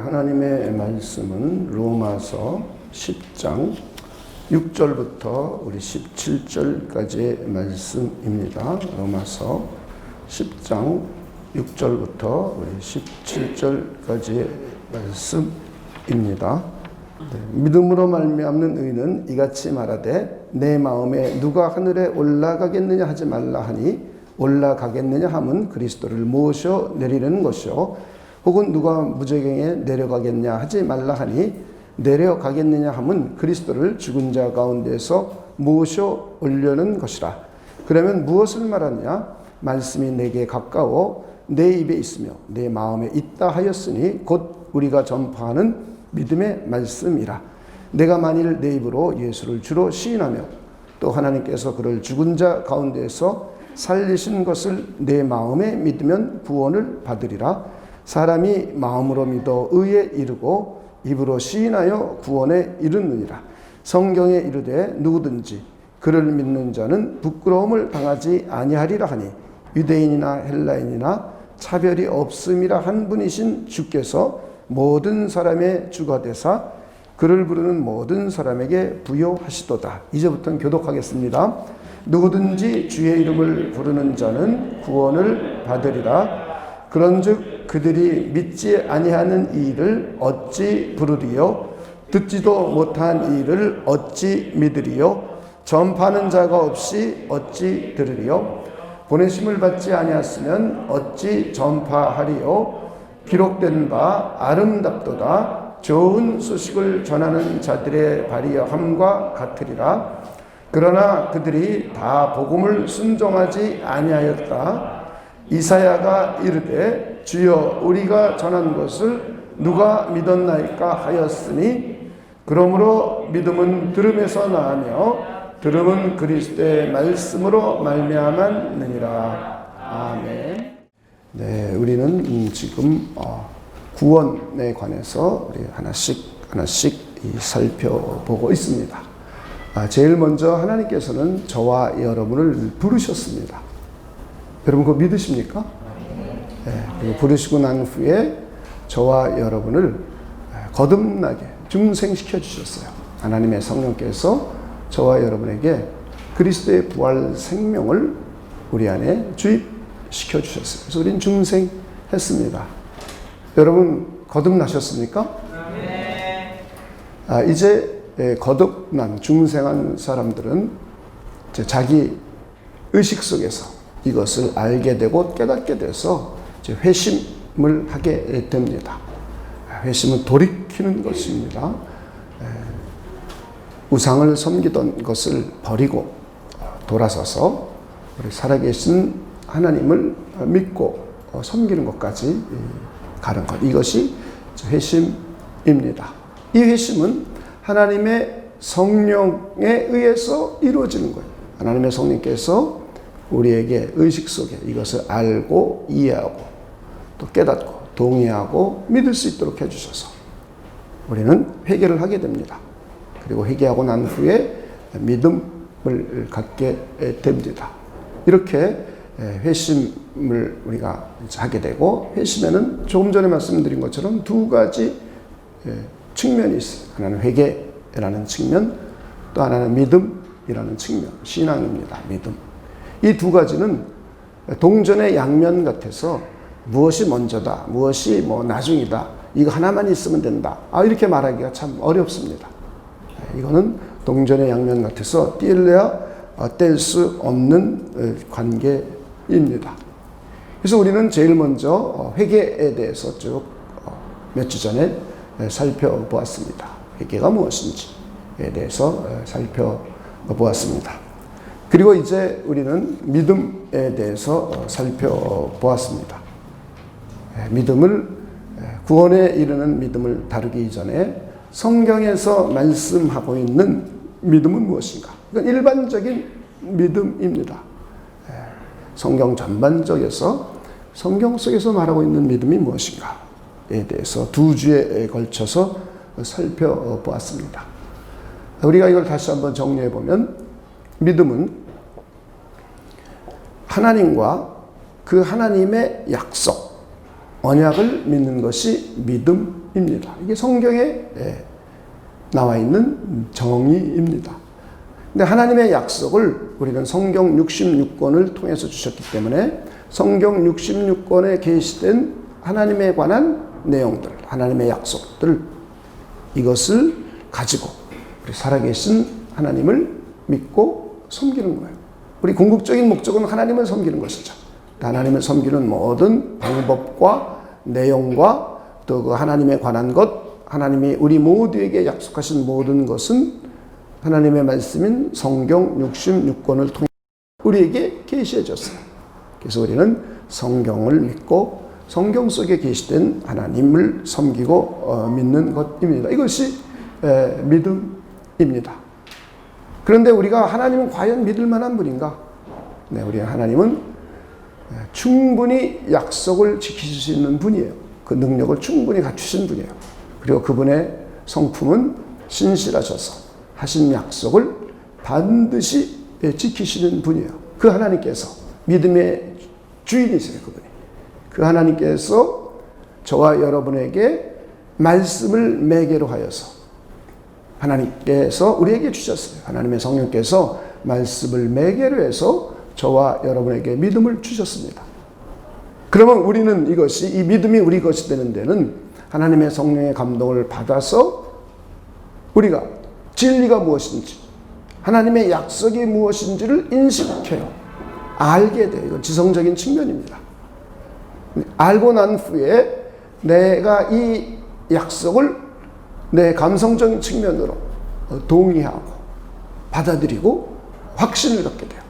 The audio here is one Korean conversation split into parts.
하나님의 말씀은 로마서 10장 6절부터 우리 17절까지의 말씀입니다. 로마서 10장 6절부터 우리 17절까지의 말씀입니다. 믿음으로 말미암는 의는 이같이 말하되 내 마음에 누가 하늘에 올라가겠느냐 하지 말라 하니 올라가겠느냐 함은 그리스도를 모셔 내리려는 것이요 혹은 누가 무저갱에 내려가겠냐 하지 말라 하니 내려가겠느냐 함은 그리스도를 죽은 자 가운데서 모셔 올려는 것이라. 그러면 무엇을 말하느냐? 말씀이 내게 가까워 내 입에 있으며 내 마음에 있다 하였으니 곧 우리가 전파하는 믿음의 말씀이라. 내가 만일 내 입으로 예수를 주로 시인하며 또 하나님께서 그를 죽은 자 가운데서 살리신 것을 내 마음에 믿으면 구원을 받으리라. 사람이 마음으로 믿어 의에 이르고 입으로 시인하여 구원에 이르느니라. 성경에 이르되 누구든지 그를 믿는 자는 부끄러움을 당하지 아니하리라 하니 유대인이나 헬라인이나 차별이 없음이라 한 분이신 주께서 모든 사람의 주가 되사 그를 부르는 모든 사람에게 부요하시도다. 이제부터는 교독하겠습니다. 누구든지 주의 이름을 부르는 자는 구원을 받으리라. 그런즉 그들이 믿지 아니하는 이 일을 어찌 부르리요? 듣지도 못한 이 일을 어찌 믿으리요? 전파하는 자가 없이 어찌 들으리요? 보내심을 받지 아니하였으면 어찌 전파하리요? 기록된 바 아름답도다. 좋은 소식을 전하는 자들의 발이함과 같으리라. 그러나 그들이 다 복음을 순종하지 아니하였다. 이사야가 이르되 주여 우리가 전한 것을 누가 믿었나이까 하였으니 그러므로 믿음은 들음에서 나으며 들음은 그리스도의 말씀으로 말미암았느니라. 아멘. 네, 우리는 지금 구원에 관해서 우리 하나씩 살펴보고 있습니다. 제일 먼저 하나님께서는 저와 여러분을 부르셨습니다. 여러분 그거 믿으십니까? 네, 그리고 부르시고 난 후에 저와 여러분을 거듭나게 중생시켜 주셨어요. 하나님의 성령께서 저와 여러분에게 그리스도의 부활 생명을 우리 안에 주입시켜 주셨어요. 그래서 우리는 중생했습니다. 여러분 거듭나셨습니까? 네. 이제 거듭난 중생한 사람들은 이제 자기 의식 속에서 이것을 알게 되고 깨닫게 돼서 이제 회심을 하게 됩니다. 회심은 돌이키는 것입니다. 우상을 섬기던 것을 버리고 돌아서서 우리 살아계신 하나님을 믿고 섬기는 것까지 가는 것. 이것이 회심입니다. 이 회심은 하나님의 성령에 의해서 이루어지는 거예요. 하나님의 성령께서 우리에게 의식 속에 이것을 알고 이해하고 또 깨닫고 동의하고 믿을 수 있도록 해주셔서 우리는 회개를 하게 됩니다. 그리고 회개하고 난 후에 믿음을 갖게 됩니다. 이렇게 회심을 우리가 하게 되고, 회심에는 조금 전에 말씀드린 것처럼 두 가지 측면이 있어요. 하나는 회개라는 측면, 또 하나는 믿음이라는 측면, 신앙입니다. 믿음. 이 두 가지는 동전의 양면 같아서 무엇이 먼저다, 무엇이 나중이다, 이거 하나만 있으면 된다, 이렇게 말하기가 참 어렵습니다. 이거는 동전의 양면 같아서 뗄래야 뗄 수 없는 관계입니다. 그래서 우리는 제일 먼저 회개에 대해서 쭉 몇 주 전에 살펴보았습니다. 회개가 무엇인지에 대해서 살펴보았습니다. 그리고 이제 우리는 믿음에 대해서 살펴보았습니다. 믿음을, 구원에 이르는 믿음을 다루기 전에 성경에서 말씀하고 있는 믿음은 무엇인가? 이건 일반적인 믿음입니다. 성경 전반적에서 성경 속에서 말하고 있는 믿음이 무엇인가에 대해서 두 주에 걸쳐서 살펴보았습니다. 우리가 이걸 다시 한번 정리해 보면, 믿음은 하나님과 그 하나님의 약속, 언약을 믿는 것이 믿음입니다. 이게 성경에 나와 있는 정의입니다. 근데 하나님의 약속을 우리는 성경 66권을 통해서 주셨기 때문에 성경 66권에 계시된 하나님에 관한 내용들, 하나님의 약속들, 이것을 가지고 우리 살아계신 하나님을 믿고 섬기는 거예요. 우리 궁극적인 목적은 하나님을 섬기는 것이죠. 하나님을 섬기는 모든 방법과 내용과 또 그 하나님에 관한 것, 하나님이 우리 모두에게 약속하신 모든 것은 하나님의 말씀인 성경 66권을 통해 우리에게 계시해 줬어요. 그래서 우리는 성경을 믿고 성경 속에 계시된 하나님을 섬기고 믿는 것입니다. 이것이 믿음입니다. 그런데 우리가 하나님은 과연 믿을 만한 분인가? 네, 우리 하나님은 충분히 약속을 지키실 수 있는 분이에요. 그 능력을 충분히 갖추신 분이에요. 그리고 그분의 성품은 신실하셔서 하신 약속을 반드시 지키시는 분이에요. 그 하나님께서 믿음의 주인이세요. 그분이. 그 하나님께서 저와 여러분에게 말씀을 매개로 하여서 하나님께서 우리에게 주셨어요. 하나님의 성령께서 말씀을 매개로 해서 저와 여러분에게 믿음을 주셨습니다. 그러면 우리는 이 믿음이 우리 것이 되는 데는 하나님의 성령의 감동을 받아서 우리가 진리가 무엇인지, 하나님의 약속이 무엇인지를 인식해요. 알게 돼요. 이건 지성적인 측면입니다. 알고 난 후에 내가 이 약속을 내 감성적인 측면으로 동의하고 받아들이고 확신을 갖게 돼요.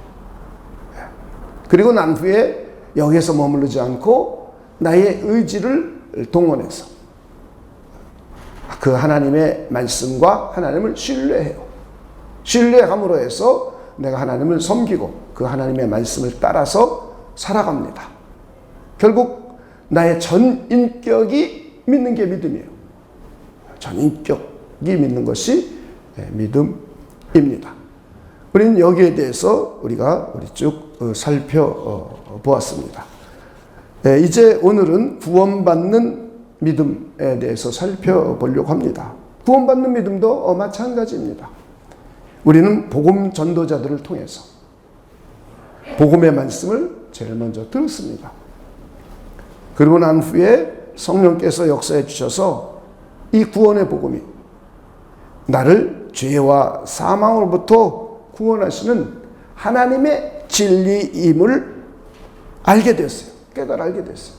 그리고 난 후에 여기에서 머무르지 않고 나의 의지를 동원해서 그 하나님의 말씀과 하나님을 신뢰해요. 신뢰함으로 해서 내가 하나님을 섬기고 그 하나님의 말씀을 따라서 살아갑니다. 결국 나의 전 인격이 믿는 게 믿음이에요. 전 인격이 믿는 것이 믿음입니다. 우리는 여기에 대해서 우리가 쭉 살펴보았습니다. 이제 오늘은 구원받는 믿음에 대해서 살펴보려고 합니다. 구원받는 믿음도 마찬가지입니다. 우리는 복음 전도자들을 통해서 복음의 말씀을 제일 먼저 들었습니다. 그리고 난 후에 성령께서 역사해 주셔서 이 구원의 복음이 나를 죄와 사망으로부터 구원하시는 하나님의 진리임을 알게 됐어요. 깨달아 알게 됐어요.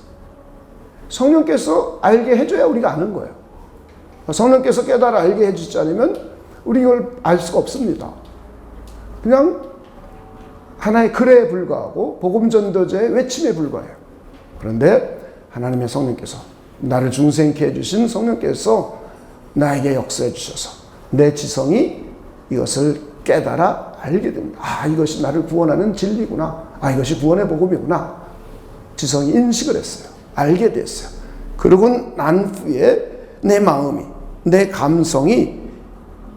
성령께서 알게 해줘야 우리가 아는 거예요. 성령께서 깨달아 알게 해주지 않으면 우리 이걸 알 수가 없습니다. 그냥 하나의 글에 불과하고 복음 전도자의 외침에 불과해요. 그런데 하나님의 성령께서 나를 중생케 해주신 성령께서 나에게 역사해 주셔서 내 지성이 이것을 깨달아 알게 됩니다. 아, 이것이 나를 구원하는 진리구나. 아, 이것이 구원의 복음이구나. 지성이 인식을 했어요. 알게 됐어요. 그러고 난 후에 내 마음이, 내 감성이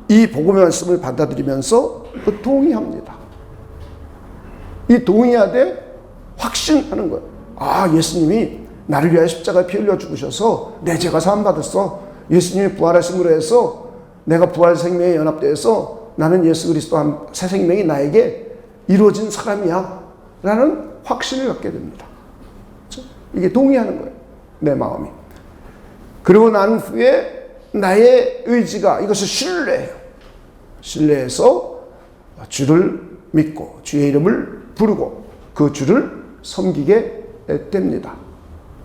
이 복음의 말씀을 받아들이면서 동의합니다. 이 동의하되 확신하는 거예요. 아, 예수님이 나를 위하여 십자가에 피 흘려 죽으셔서 내 죄가 사함받았어. 예수님이 부활하심으로 해서 내가 부활 생명에 연합되어서 나는 예수 그리스도 새 생명이 나에게 이루어진 사람이야 라는 확신을 갖게 됩니다. 그렇죠? 이게 동의하는 거예요. 내 마음이. 그리고 난 후에 나의 의지가 이것을 신뢰해요. 신뢰해서 주를 믿고 주의 이름을 부르고 그 주를 섬기게 됩니다.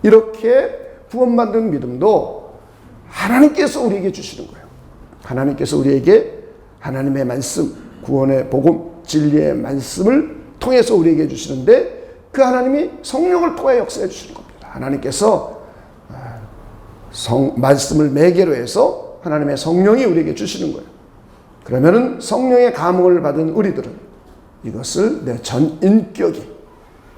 이렇게 구원받는 믿음도 하나님께서 우리에게 주시는 거예요. 하나님께서 우리에게 하나님의 말씀, 구원의 복음, 진리의 말씀을 통해서 우리에게 주시는데 그 하나님이 성령을 통해 역사해 주시는 겁니다. 하나님께서 말씀을 매개로 해서 하나님의 성령이 우리에게 주시는 거예요. 그러면은 성령의 감흥을 받은 우리들은 이것을 내 전 인격이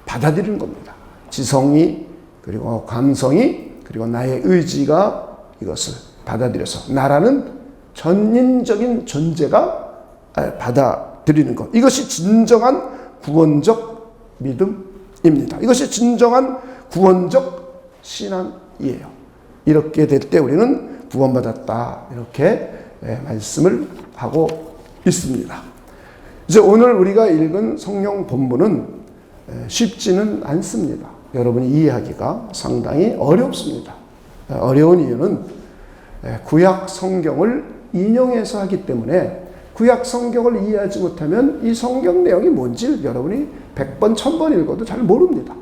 받아들이는 겁니다. 지성이 그리고 감성이 그리고 나의 의지가 이것을 받아들여서 나라는 전인적인 존재가 받아들이는 것. 이것이 진정한 구원적 믿음입니다. 이것이 진정한 구원적 신앙입니다. 이에요. 이렇게 될 때 우리는 구원받았다. 이렇게 말씀을 하고 있습니다. 이제 오늘 우리가 읽은 성경 본문은 쉽지는 않습니다. 여러분이 이해하기가 상당히 어렵습니다. 어려운 이유는 구약 성경을 인용해서 하기 때문에 구약 성경을 이해하지 못하면 이 성경 내용이 뭔지 여러분이 100번, 1000번 읽어도 잘 모릅니다.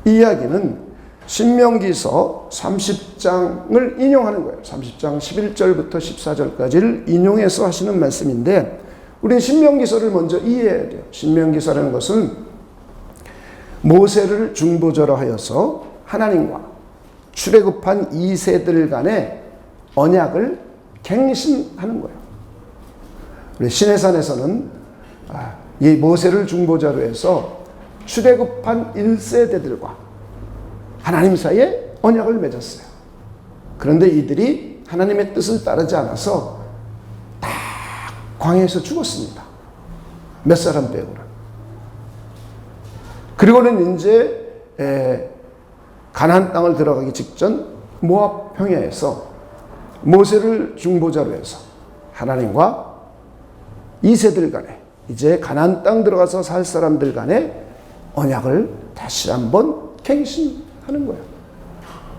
이 이야기는 신명기서 30장을 인용하는 거예요. 30장 11절부터 14절까지를 인용해서 하시는 말씀인데 우리는 신명기서를 먼저 이해해야 돼요. 신명기서라는 것은 모세를 중보자로 하여서 하나님과 출애굽한 2세들 간의 언약을 갱신하는 거예요. 우리 시내산에서는 이 모세를 중보자로 해서 출애굽한 1세대들과 하나님 사이에 언약을 맺었어요. 그런데 이들이 하나님의 뜻을 따르지 않아서 다 광야에서 죽었습니다. 몇 사람 빼고는. 그리고는 이제 가나안 땅을 들어가기 직전 모압 평야에서 모세를 중보자로 해서 하나님과 2세들 간에 이제 가나안 땅 들어가서 살 사람들 간에 언약을 다시 한번 갱신하는 거예요.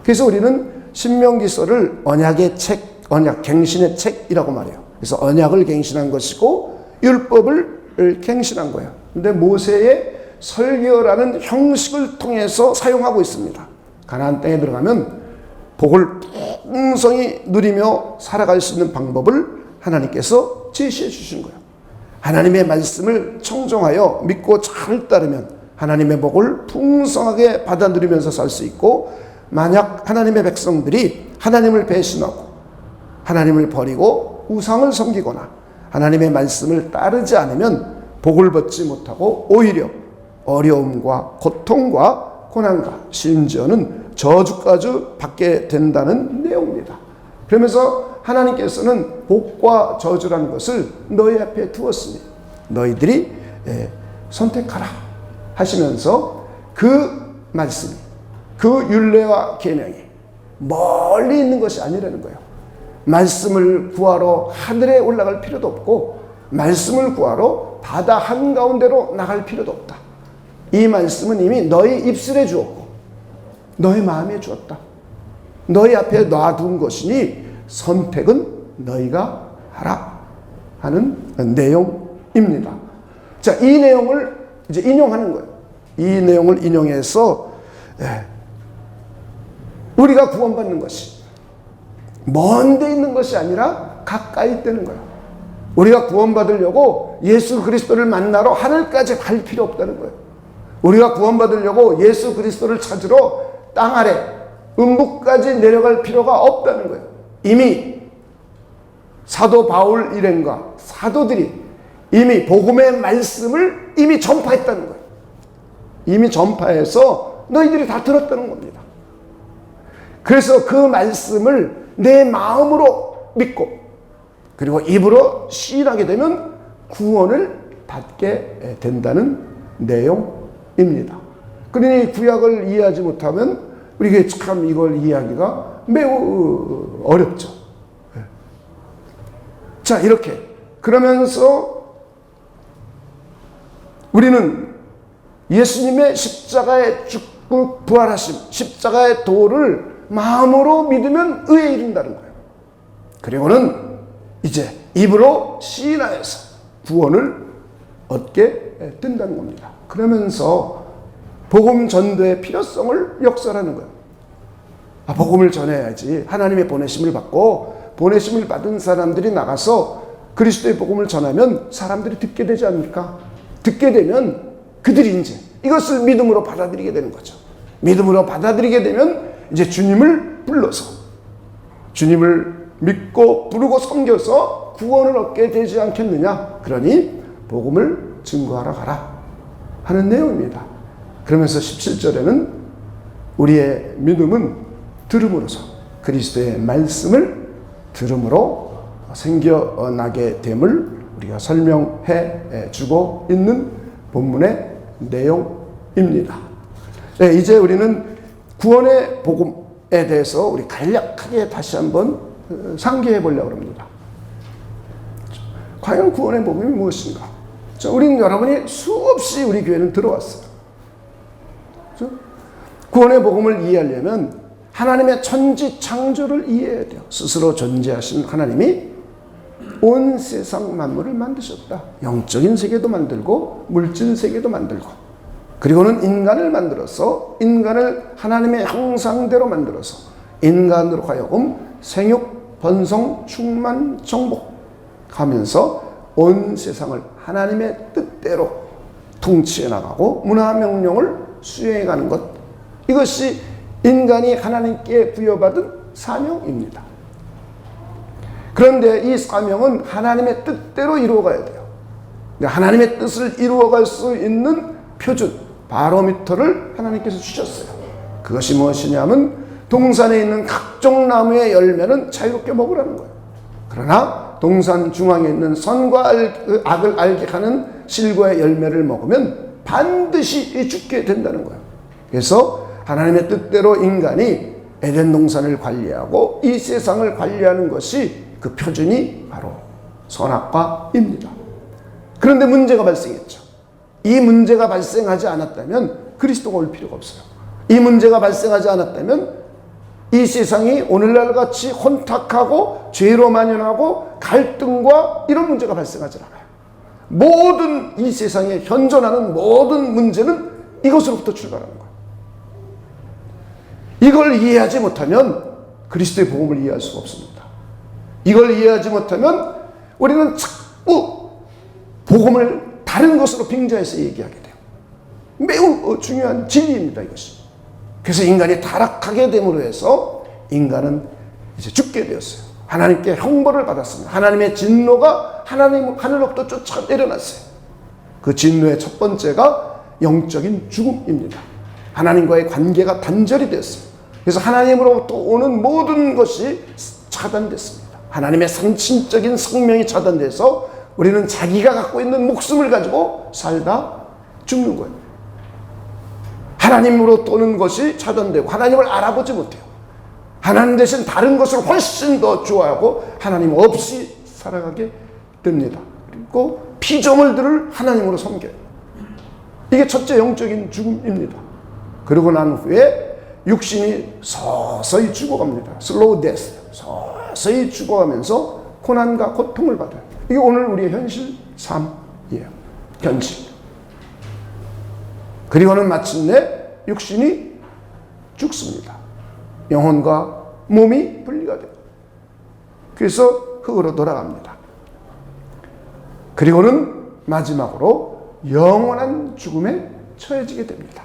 그래서 우리는 신명기서를 언약의 책, 언약 갱신의 책이라고 말해요. 그래서 언약을 갱신한 것이고 율법을 갱신한 거예요. 근데 모세의 설교라는 형식을 통해서 사용하고 있습니다. 가나안 땅에 들어가면 복을 풍성히 누리며 살아갈 수 있는 방법을 하나님께서 제시해 주신 거예요. 하나님의 말씀을 청정하여 믿고 잘 따르면 하나님의 복을 풍성하게 받아 누리면서 살 수 있고, 만약 하나님의 백성들이 하나님을 배신하고 하나님을 버리고 우상을 섬기거나 하나님의 말씀을 따르지 않으면 복을 받지 못하고 오히려 어려움과 고통과 고난과 심지어는 저주까지 받게 된다는 내용입니다. 그러면서 하나님께서는 복과 저주라는 것을 너희 앞에 두었으니 너희들이 선택하라 하시면서 그 말씀이, 그 율례와 계명이 멀리 있는 것이 아니라는 거예요. 말씀을 구하러 하늘에 올라갈 필요도 없고 말씀을 구하러 바다 한가운데로 나갈 필요도 없다. 이 말씀은 이미 너희 입술에 주었고 너희 마음에 주었다. 너희 앞에 놔둔 것이니 선택은 너희가 하라 하는 내용입니다. 자, 이 내용을 이제 인용하는 거예요. 이 내용을 인용해서 우리가 구원받는 것이 먼 데 있는 것이 아니라 가까이 있다는 거예요. 우리가 구원받으려고 예수 그리스도를 만나러 하늘까지 갈 필요 없다는 거예요. 우리가 구원받으려고 예수 그리스도를 찾으러 땅 아래 음부까지 내려갈 필요가 없다는 거예요. 이미 사도 바울 일행과 사도들이 이미 복음의 말씀을 이미 전파했다는 거예요. 이미 전파해서 너희들이 다 들었다는 겁니다. 그래서 그 말씀을 내 마음으로 믿고 그리고 입으로 시인하게 되면 구원을 받게 된다는 내용입니다. 그러니 구약을 이해하지 못하면 우리가 참 이걸 이해하기가 매우 어렵죠. 자, 이렇게 그러면서 우리는 예수님의 십자가의 죽고 부활하심, 십자가의 도를 마음으로 믿으면 의에 이른다는 거예요. 그리고는 이제 입으로 시인하여서 구원을 얻게 된다는 겁니다. 그러면서 복음 전도의 필요성을 역설하는 거예요. 복음을 전해야지. 하나님의 보내심을 받고 보내심을 받은 사람들이 나가서 그리스도의 복음을 전하면 사람들이 듣게 되지 않습니까? 듣게 되면 그들이 이제 이것을 믿음으로 받아들이게 되는 거죠. 믿음으로 받아들이게 되면 이제 주님을 불러서 주님을 믿고 부르고 섬겨서 구원을 얻게 되지 않겠느냐. 그러니 복음을 증거하러 가라 하는 내용입니다. 그러면서 17절에는 우리의 믿음은 들음으로서 그리스도의 말씀을 들음으로 생겨나게 됨을 우리가 설명해 주고 있는 본문의 내용입니다. 네, 이제 우리는 구원의 복음에 대해서 우리 간략하게 다시 한번 상기해 보려고 합니다. 과연 구원의 복음이 무엇인가? 우리는 여러분이 수없이 우리 교회는 들어왔어요. 그렇죠? 구원의 복음을 이해하려면 하나님의 천지 창조를 이해해야 돼요. 스스로 존재하신 하나님이 온 세상 만물을 만드셨다. 영적인 세계도 만들고 물질 세계도 만들고, 그리고는 인간을 만들어서 인간을 하나님의 형상대로 만들어서 인간으로 하여금 생육, 번성, 충만, 정복하면서 온 세상을 하나님의 뜻대로 통치해 나가고 문화 명령을 수행해 가는 것, 이것이 인간이 하나님께 부여받은 사명입니다. 그런데 이 사명은 하나님의 뜻대로 이루어가야 돼요. 하나님의 뜻을 이루어갈 수 있는 표준, 바로미터를 하나님께서 주셨어요. 그것이 무엇이냐면 동산에 있는 각종 나무의 열매는 자유롭게 먹으라는 거예요. 그러나 동산 중앙에 있는 선과 악을 알게 하는 실과의 열매를 먹으면 반드시 죽게 된다는 거예요. 그래서 하나님의 뜻대로 인간이 에덴 동산을 관리하고 이 세상을 관리하는 것이 그 표준이 바로 선악과입니다. 그런데 문제가 발생했죠. 이 문제가 발생하지 않았다면 그리스도가 올 필요가 없어요. 이 문제가 발생하지 않았다면 이 세상이 오늘날 같이 혼탁하고 죄로 만연하고 갈등과 이런 문제가 발생하지 않아요. 모든 이 세상에 현존하는 모든 문제는 이것으로부터 출발하는 거예요. 이걸 이해하지 못하면 그리스도의 복음을 이해할 수가 없습니다. 이걸 이해하지 못하면 우리는 자꾸 복음을 다른 것으로 빙자해서 얘기하게 돼요. 매우 중요한 진리입니다, 이것이. 그래서 인간이 타락하게 됨으로 해서 인간은 이제 죽게 되었어요. 하나님께 형벌을 받았습니다. 하나님의 진노가 하늘로부터 쫓아 내려놨어요. 그 진노의 첫 번째가 영적인 죽음입니다. 하나님과의 관계가 단절이 되었어요. 그래서 하나님으로부터 오는 모든 것이 차단됐습니다. 하나님의 상신적인 생명이 차단돼서 우리는 자기가 갖고 있는 목숨을 가지고 살다 죽는 거예요. 하나님으로부터 오는 것이 차단되고 하나님을 알아보지 못해요. 하나님 대신 다른 것을 훨씬 더 좋아하고 하나님 없이 살아가게 됩니다. 그리고 피조물들을 하나님으로 섬겨요. 이게 첫째 영적인 죽음입니다. 그러고 난 후에 육신이 서서히 죽어갑니다. 슬로우 데스, 서서히 죽어가면서 고난과 고통을 받아요. 이게 오늘 우리의 현실 삶이에요. 현실. 그리고는 마침내 육신이 죽습니다. 영혼과 몸이 분리가 돼요. 그래서 흙으로 돌아갑니다. 그리고는 마지막으로 영원한 죽음에 처해지게 됩니다.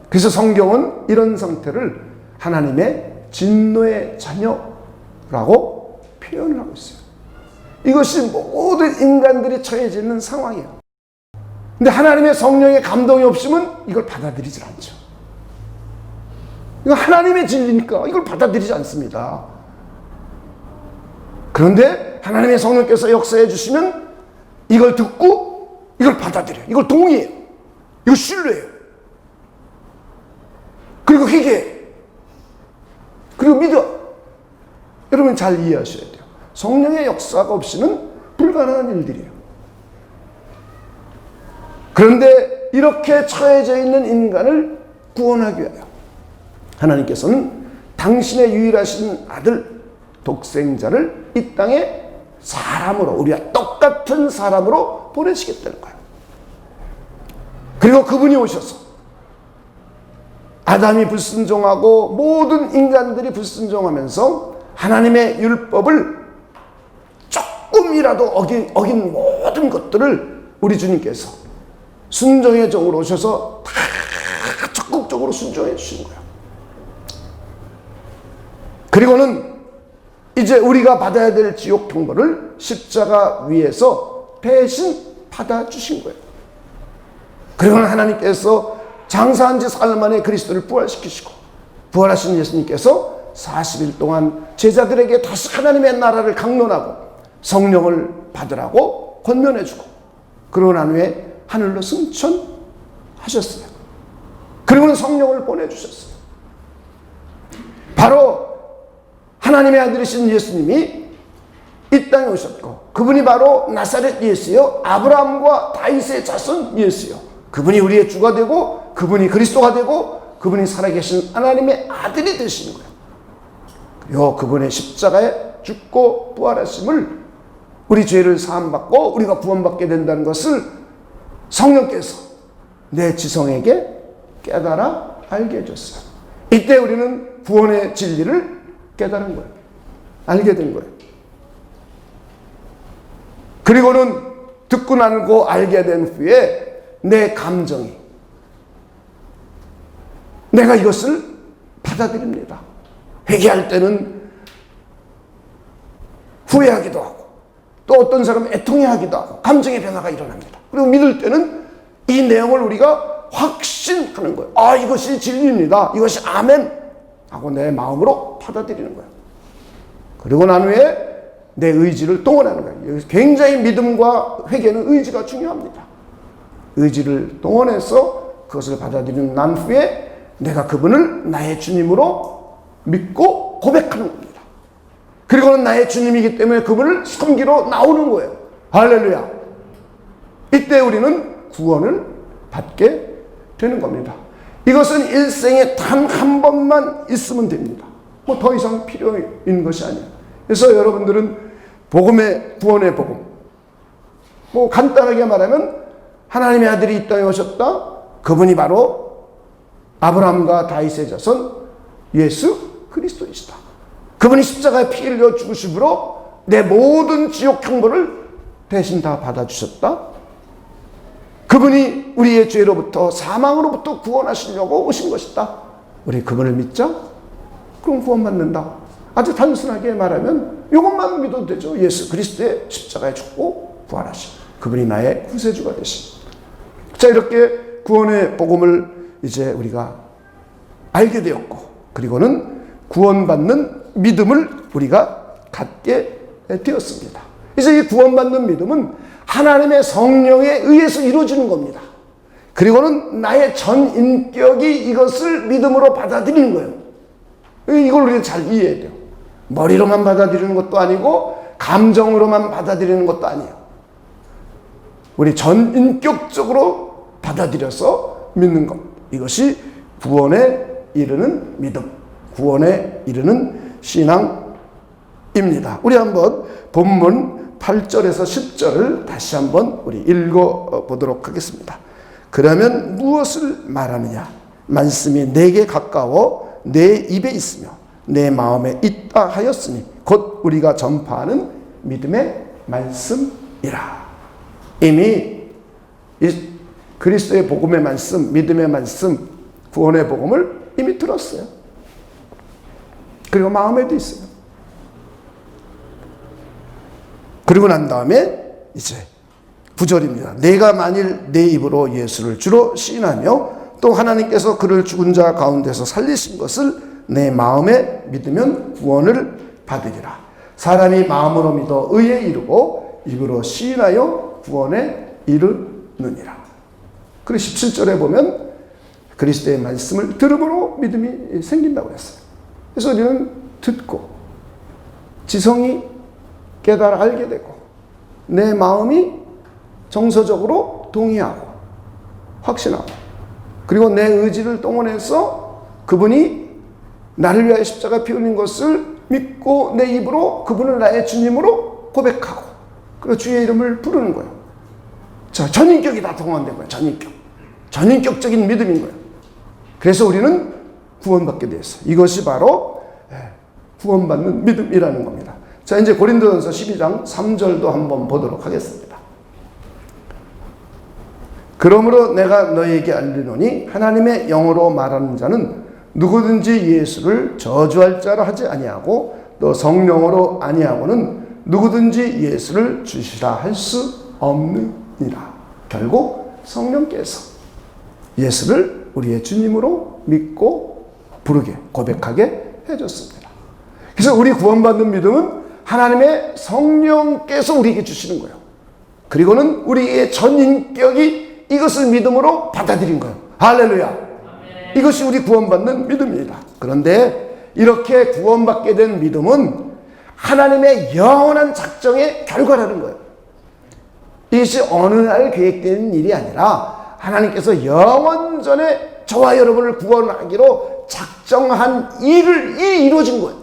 그래서 성경은 이런 상태를 하나님의 진노의 자녀라고 표현을 하고 있어요. 이것이 모든 인간들이 처해져 있는 상황이에요. 근데 하나님의 성령의 감동이 없으면 이걸 받아들이질 않죠. 이거 하나님의 진리니까 이걸 받아들이지 않습니다. 그런데 하나님의 성령께서 역사해 주시면 이걸 듣고 이걸 받아들여요. 이걸 동의해요. 이걸 신뢰해요. 그리고 회개해요. 그리고 믿어. 여러분 잘 이해하셔야 돼요. 성령의 역사가 없이는 불가능한 일들이에요. 그런데 이렇게 처해져 있는 인간을 구원하기 위하여 하나님께서는 당신의 유일하신 아들 독생자를 이 땅에 사람으로, 우리와 똑같은 사람으로 보내시겠다는 거예요. 그리고 그분이 오셔서 아담이 불순종하고 모든 인간들이 불순종하면서 하나님의 율법을 조금이라도 어긴 모든 것들을 우리 주님께서 순종의 종으로 오셔서 다 적극적으로 순종해 주신 거예요. 그리고는 이제 우리가 받아야 될 지옥 형벌을 십자가 위에서 대신 받아주신 거예요. 그리고는 하나님께서 장사한 지 사흘 만에 그리스도를 부활시키시고 부활하신 예수님께서 40일 동안 제자들에게 다시 하나님의 나라를 강론하고 성령을 받으라고 권면해주고 그러고 난 후에 하늘로 승천하셨어요. 그리고는 성령을 보내주셨어요. 하나님의 아들이신 예수님이 이 땅에 오셨고, 그분이 바로 나사렛 예수요, 아브라함과 다윗의 자손 예수요, 그분이 우리의 주가 되고, 그분이 그리스도가 되고, 그분이 살아계신 하나님의 아들이 되시는 거예요. 그리고 그분의 십자가에 죽고 부활하심을, 우리 죄를 사함받고 우리가 구원받게 된다는 것을 성령께서 내 지성에게 깨달아 알게 해줬어요. 이때 우리는 구원의 진리를 깨달은 거예요. 알게 된 거예요. 그리고는 듣고 나고 알게 된 후에 내 감정이, 내가 이것을 받아들입니다. 회개할 때는 후회하기도 하고, 또 어떤 사람은 애통해하기도 하고, 감정의 변화가 일어납니다. 그리고 믿을 때는 이 내용을 우리가 확신하는 거예요. 아, 이것이 진리입니다. 이것이 아멘 하고 내 마음으로 받아들이는 거예요. 그리고 난 후에 내 의지를 동원하는 거예요. 굉장히 믿음과 회개는 의지가 중요합니다. 의지를 동원해서 그것을 받아들이는 난 후에 내가 그분을 나의 주님으로 믿고 고백하는 겁니다. 그리고는 나의 주님이기 때문에 그분을 섬기러 나오는 거예요. 할렐루야. 이때 우리는 구원을 받게 되는 겁니다. 이것은 일생에 단 한 번만 있으면 됩니다. 뭐 더 이상 필요 있는 것이 아니에요. 그래서 여러분들은 복음의, 구원의 복음, 뭐 간단하게 말하면 하나님의 아들이 이 땅에 오셨다. 그분이 바로 아브라함과 다윗의 자손 예수 그리스도이시다. 그분이 십자가에 피 흘려 죽으심으로 내 모든 지옥 형벌을 대신 다 받아주셨다. 그분이 우리의 죄로부터, 사망으로부터 구원하시려고 오신 것이다. 우리 그분을 믿자? 그럼 구원받는다. 아주 단순하게 말하면 이것만 믿어도 되죠. 예수 그리스도의 십자가에 죽고 부활하신, 그분이 나의 구세주가 되신. 자, 이렇게 구원의 복음을 이제 우리가 알게 되었고, 그리고는 구원받는 믿음을 우리가 갖게 되었습니다. 그래서 이 구원받는 믿음은 하나님의 성령에 의해서 이루어지는 겁니다. 그리고는 나의 전 인격이 이것을 믿음으로 받아들이는 거예요. 이걸 우리가 잘 이해해야 돼요. 머리로만 받아들이는 것도 아니고 감정으로만 받아들이는 것도 아니에요. 우리 전 인격적으로 받아들여서 믿는 것. 이것이 구원에 이르는 믿음, 구원에 이르는 신앙입니다. 우리 한번 본문 8절에서 10절을 다시 한번 우리 읽어보도록 하겠습니다. 그러면 무엇을 말하느냐? 말씀이 내게 가까워 내 입에 있으며 내 마음에 있다 하였으니 곧 우리가 전파하는 믿음의 말씀이라. 이미 이 그리스도의 복음의 말씀, 믿음의 말씀, 구원의 복음을 이미 들었어요. 그리고 마음에도 있어요. 그리고 난 다음에 이제 9절입니다. 내가 만일 내 입으로 예수를 주로 시인하며 또 하나님께서 그를 죽은 자 가운데서 살리신 것을 내 마음에 믿으면 구원을 받으리라. 사람이 마음으로 믿어 의에 이르고 입으로 시인하여 구원에 이르느니라. 그리고 17절에 보면 그리스도의 말씀을 들음으로 믿음이 생긴다고 했어요. 그래서 우리는 듣고 지성이 깨달아 알게 되고 내 마음이 정서적으로 동의하고 확신하고, 그리고 내 의지를 동원해서 그분이 나를 위하여 십자가 피 흘린 것을 믿고 내 입으로 그분을 나의 주님으로 고백하고, 그리고 주의 이름을 부르는 거예요. 자, 전인격이 다 동원된 거예요. 전인격적인 믿음인 거예요. 그래서 우리는 구원받게 되었어요. 이것이 바로 구원받는 믿음이라는 겁니다. 자, 이제 고린도전서 12장 3절도 한번 보도록 하겠습니다. 그러므로 내가 너희에게 알리노니 하나님의 영으로 말하는 자는 누구든지 예수를 저주할 자라 하지 아니하고 또 성령으로 아니하고는 누구든지 예수를 주시라 할 수 없느니라. 결국 성령께서 예수를 우리의 주님으로 믿고 부르게, 고백하게 해줬습니다. 그래서 우리 구원받는 믿음은 하나님의 성령께서 우리에게 주시는 거예요. 그리고는 우리의 전인격이 이것을 믿음으로 받아들인 거예요. 할렐루야. 이것이 우리 구원받는 믿음입니다. 그런데 이렇게 구원받게 된 믿음은 하나님의 영원한 작정의 결과라는 거예요. 이것이 어느 날 계획되는 일이 아니라 하나님께서 영원전에 저와 여러분을 구원하기로 작정한 일이 이루어진 거예요.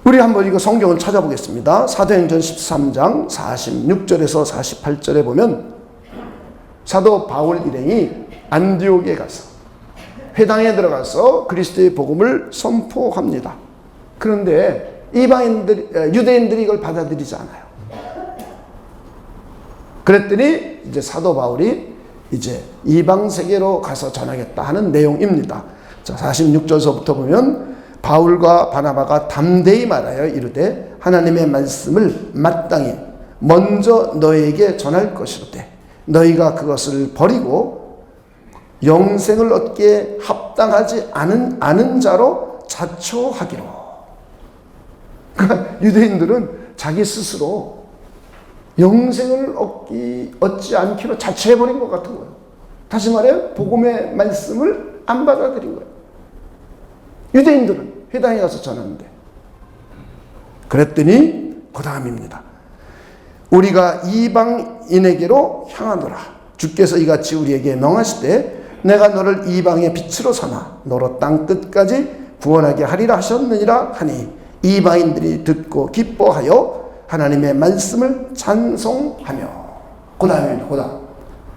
우리 한번 이거 성경을 찾아보겠습니다. 사도행전 13장 46절에서 48절에 보면 사도 바울 일행이 안디옥에 가서 회당에 들어가서 그리스도의 복음을 선포합니다. 그런데 유대인들이 이걸 받아들이지 않아요. 그랬더니 이제 사도 바울이 이제 이방 세계로 가서 전하겠다 하는 내용입니다. 자, 46절서부터 보면 바울과 바나바가 담대히 말하여 이르되 하나님의 말씀을 마땅히 먼저 너희에게 전할 것이로되 너희가 그것을 버리고 영생을 얻기에 합당하지 않은 자로 자초하기로. 그러니까 유대인들은 자기 스스로 영생을 얻지 않기로 자초해버린 것 같은 거예요. 다시 말해 복음의 말씀을 안 받아들인 거예요. 유대인들은 회당에 가서 전하는데. 그랬더니 그 다음입니다. 우리가 이방인에게로 향하노라. 주께서 이같이 우리에게 명하시되 내가 너를 이방의 빛으로 삼아 너로 땅 끝까지 구원하게 하리라 하셨느니라 하니 이방인들이 듣고 기뻐하여 하나님의 말씀을 찬송하며. 그 다음입니다. 그 다음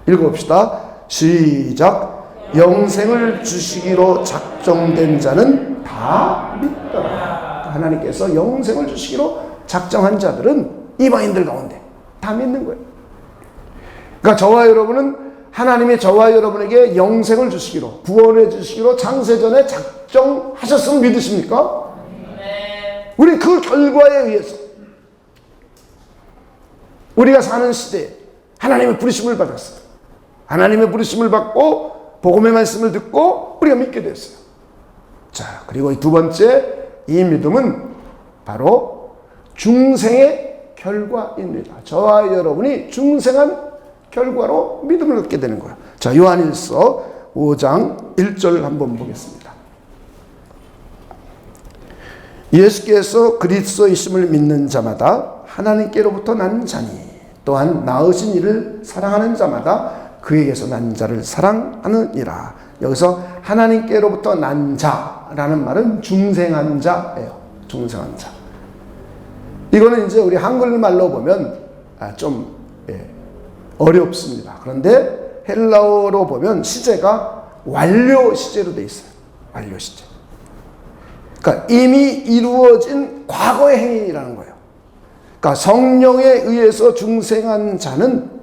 읽어봅시다. 시작. 영생을 주시기로 작정된 자는 다 믿더라. 하나님께서 영생을 주시기로 작정한 자들은 이방인들 가운데 다 믿는 거예요. 그러니까 저와 여러분은 하나님이 저와 여러분에게 영생을 주시기로, 구원해 주시기로 창세전에 작정하셨음을 믿으십니까? 네. 우리 그 결과에 의해서 우리가 사는 시대에 하나님의 부르심을 받았어요. 하나님의 부르심을 받고 복음의 말씀을 듣고 우리가 믿게 됐어요. 자, 그리고 두 번째, 이 믿음은 바로 중생의 결과입니다. 저와 여러분이 중생한 결과로 믿음을 얻게 되는 거예요. 자, 요한일서 5장 1절 한번 보겠습니다. 예수께서 그리스도이심을 믿는 자마다 하나님께로부터 난 자니 또한 낳으신 이를 사랑하는 자마다 그에게서 난 자를 사랑하느니라. 여기서 하나님께로부터 난 자라는 말은 중생한 자예요. 중생한 자. 이거는 이제 우리 한글말로 보면 좀 어렵습니다. 그런데 헬라어로 보면 시제가 완료 시제로 돼 있어요. 완료 시제. 그러니까 이미 이루어진 과거의 행위라는 거예요. 그러니까 성령에 의해서 중생한 자는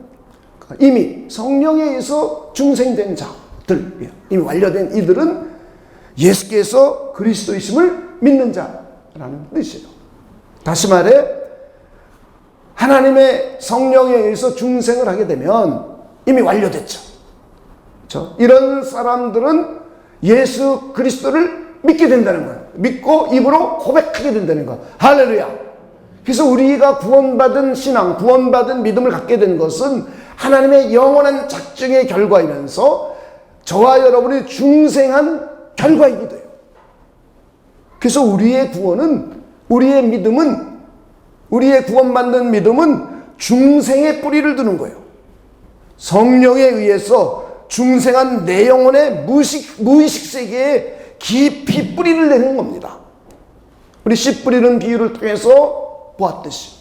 이미 성령에 의해서 중생된 자들, 이미 완료된 이들은 예수께서 그리스도이심을 믿는 자라는 뜻이에요. 다시 말해 하나님의 성령에 의해서 중생을 하게 되면 이미 완료됐죠. 그렇죠? 이런 사람들은 예수 그리스도를 믿게 된다는 거예요. 믿고 입으로 고백하게 된다는 거예요. 할렐루야. 그래서 우리가 구원받은 신앙, 구원받은 믿음을 갖게 된 것은 하나님의 영원한 작정의 결과이면서 저와 여러분이 중생한 결과이기도 해요. 그래서 우리의 구원은, 우리의 믿음은, 우리의 구원받는 믿음은 중생의 뿌리를 두는 거예요. 성령에 의해서 중생한 내 영혼의 무의식 세계에 깊이 뿌리를 내는 겁니다. 우리 씨 뿌리는 비유를 통해서 보았듯이